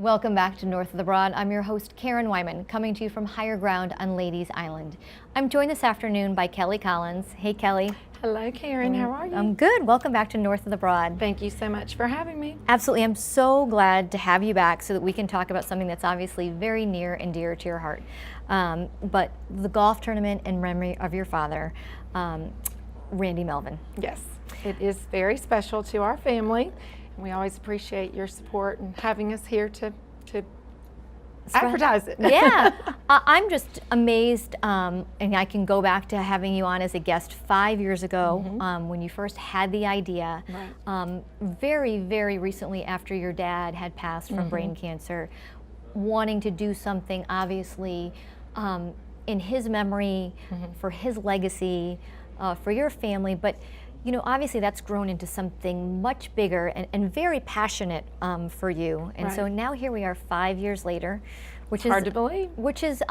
Welcome back to North of the Broad. I'm your host, Karen Wyman, coming to you from Higher Ground on Ladies Island. I'm joined this afternoon by Kelly Collins. Hey, Kelly. Hello, Karen. How are you? I'm good. Welcome back to North of the Broad. Thank you so much for having me. Absolutely. I'm so glad to have you back so that we can talk about something that's obviously very near and dear to your heart. But the golf tournament in memory of your father, Randy Melvin. Yes, it is very special to our family. We always appreciate your support and having us here to advertise it. Yeah, I'm just amazed, and I can go back to having you on as a guest 5 years ago when you first had the idea. Right. Very, very recently after your dad had passed from brain cancer, wanting to do something obviously in his memory, for his legacy, for your family, but you know, obviously that's grown into something much bigger and very passionate for you. And so now here we are 5 years later, which is hard to believe. Which is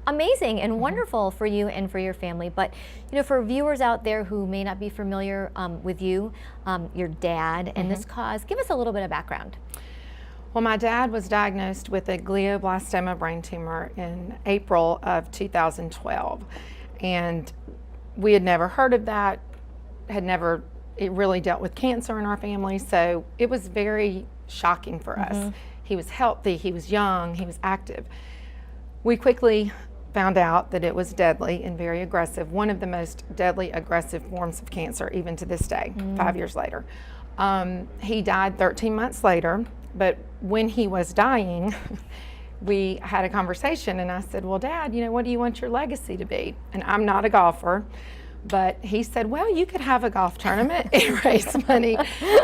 amazing and wonderful for you and for your family. But you know, for viewers out there who may not be familiar with you, your dad, and this cause, give us a little bit of background. Well, my dad was diagnosed with a glioblastoma brain tumor in April of 2012, and we had never heard of that. Had never really dealt with cancer in our family, so it was very shocking for us. He was healthy, he was young, he was active. We quickly found out that it was deadly and very aggressive, one of the most deadly aggressive forms of cancer even to this day, 5 years later. He died 13 months later, but when he was dying, we had a conversation and I said, well, Dad, you know, what do you want your legacy to be? And I'm not a golfer. But he said, well, you could have a golf tournament and raise money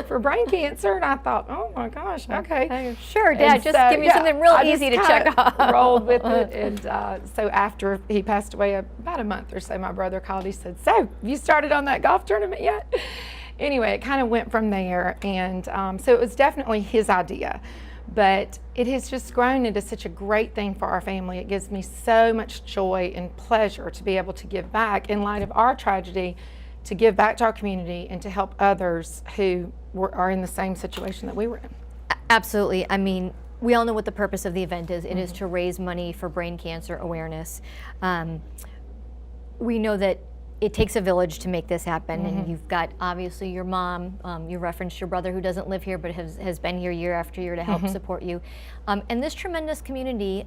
for brain cancer. And I thought, oh my gosh, okay. Sure, Dad, and just give me something real easy to check off. Rolled with it. And so after he passed away about a month or so, my brother called, he said, so you started on that golf tournament yet? Anyway, it kind of went from there. And so it was definitely his idea. But it has just grown into such a great thing for our family. It gives me so much joy and pleasure to be able to give back in light of our tragedy, to give back to our community and to help others who are in the same situation that we were in. Absolutely. I mean, we all know what the purpose of the event is. It is to raise money for brain cancer awareness. We know that it takes a village to make this happen, and you've got obviously your mom, you referenced your brother who doesn't live here but has been here year after year to help support you. And this tremendous community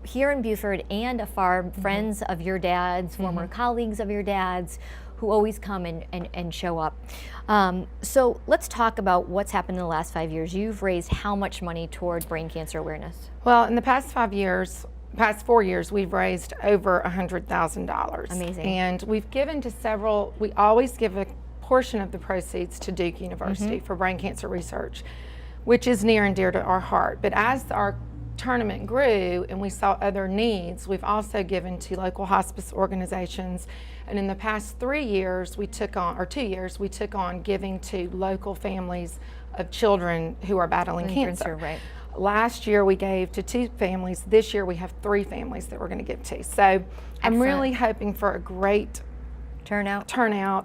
here in Beaufort and afar, friends of your dad's, former colleagues of your dad's, who always come and show up. So let's talk about what's happened in the last 5 years. You've raised how much money toward brain cancer awareness? Well, in the past 4 years, we've raised over $100,000. Amazing. And we've given to several, we always give a portion of the proceeds to Duke University for brain cancer research, which is near and dear to our heart. But as our tournament grew and we saw other needs, we've also given to local hospice organizations. And in the past 3 years, we took on, or 2 years, we took on giving to local families of children who are battling cancer. Right. Last year we gave to 2 families. This year we have 3 families that we're going to give to. So I'm really hoping for a great turnout.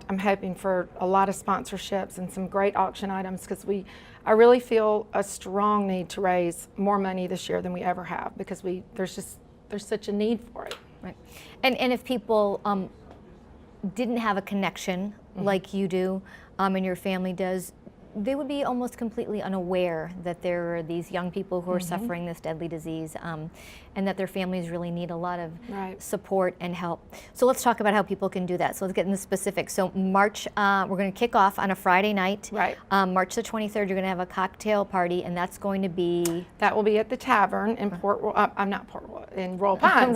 I'm hoping for a lot of sponsorships and some great auction items because I really feel a strong need to raise more money this year than we ever have because there's such a need for it. Right. And if people didn't have a connection like you do and your family does, they would be almost completely unaware that there are these young people who are suffering this deadly disease and that their families really need a lot of support and help. So let's talk about how people can do that. So let's get into specifics. So March, we're going to kick off on a Friday night. Right. March the 23rd, you're going to have a cocktail party, and that's going to be? That will be at the Tavern in in Royal Pines. Pines.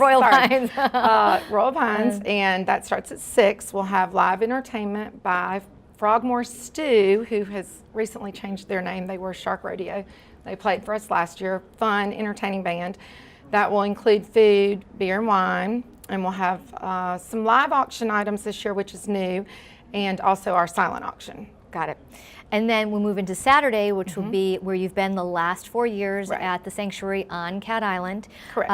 Royal Pines, and that starts at 6. We'll have live entertainment by Frogmore Stew, who has recently changed their name. They were Shark Rodeo. They played for us last year. Fun, entertaining band. That will include food, beer, and wine. And we'll have some live auction items this year, which is new, and also our silent auction. Got it. And then we'll move into Saturday, which will be where you've been the last 4 years at the Sanctuary on Cat Island. Correct.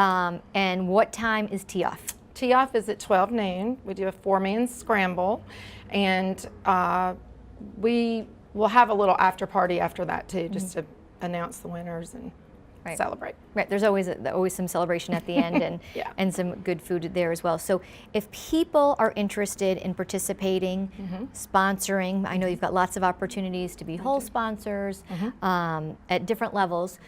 And what time is tee-off? Tee-off is at 12 noon. We do a 4-man scramble. And we will have a little after party after that too, just to announce the winners and celebrate. Right, there's always some celebration at the end, and Yeah. and some good food there as well. So if people are interested in participating, sponsoring, I know you've got lots of opportunities to be whole sponsors at different levels.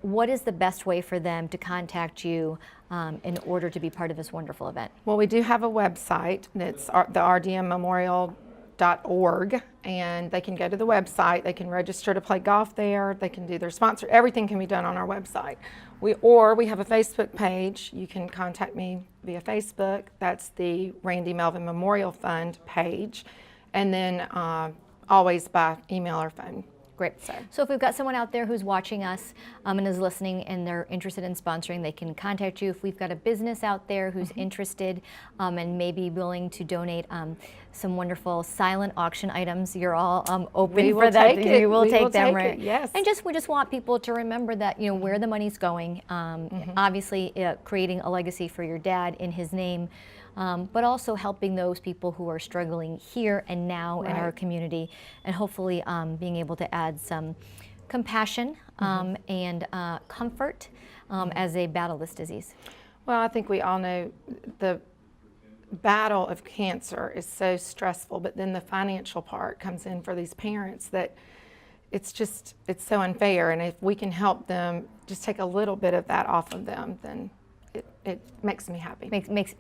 What is the best way for them to contact you in order to be part of this wonderful event? Well, we do have a website. It's the rdmmemorial.org, and they can go to the website. They can register to play golf there. They can do their sponsor. Everything can be done on our website. We have a Facebook page. You can contact me via Facebook. That's the Randy Melvin Memorial Fund page, and then always by email or phone. Great. So if we've got someone out there who's watching us and is listening and they're interested in sponsoring, they can contact you. If we've got a business out there who's interested and maybe willing to donate some wonderful silent auction items, you're all open for that. You will take them, right? Yes. And we just want people to remember that, you know, where the money's going. Obviously, creating a legacy for your dad in his name. But also helping those people who are struggling here and now in our community, and hopefully being able to add some compassion and comfort as they battle this disease. Well, I think we all know the battle of cancer is so stressful, but then the financial part comes in for these parents that it's so unfair, and if we can help them just take a little bit of that off of them, then it makes me happy.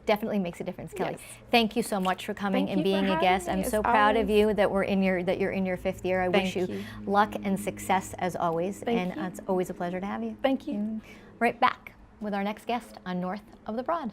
Definitely makes a difference, Kelly. Yes. Thank you so much for coming and Thank you being for a guest. having I'm me, so as proud of always. you that you're in your 5th year. I wish Thank you you. luck and success as always. Thank you. It's always a pleasure to have you. Thank you. Right back with our next guest on North of the Broad.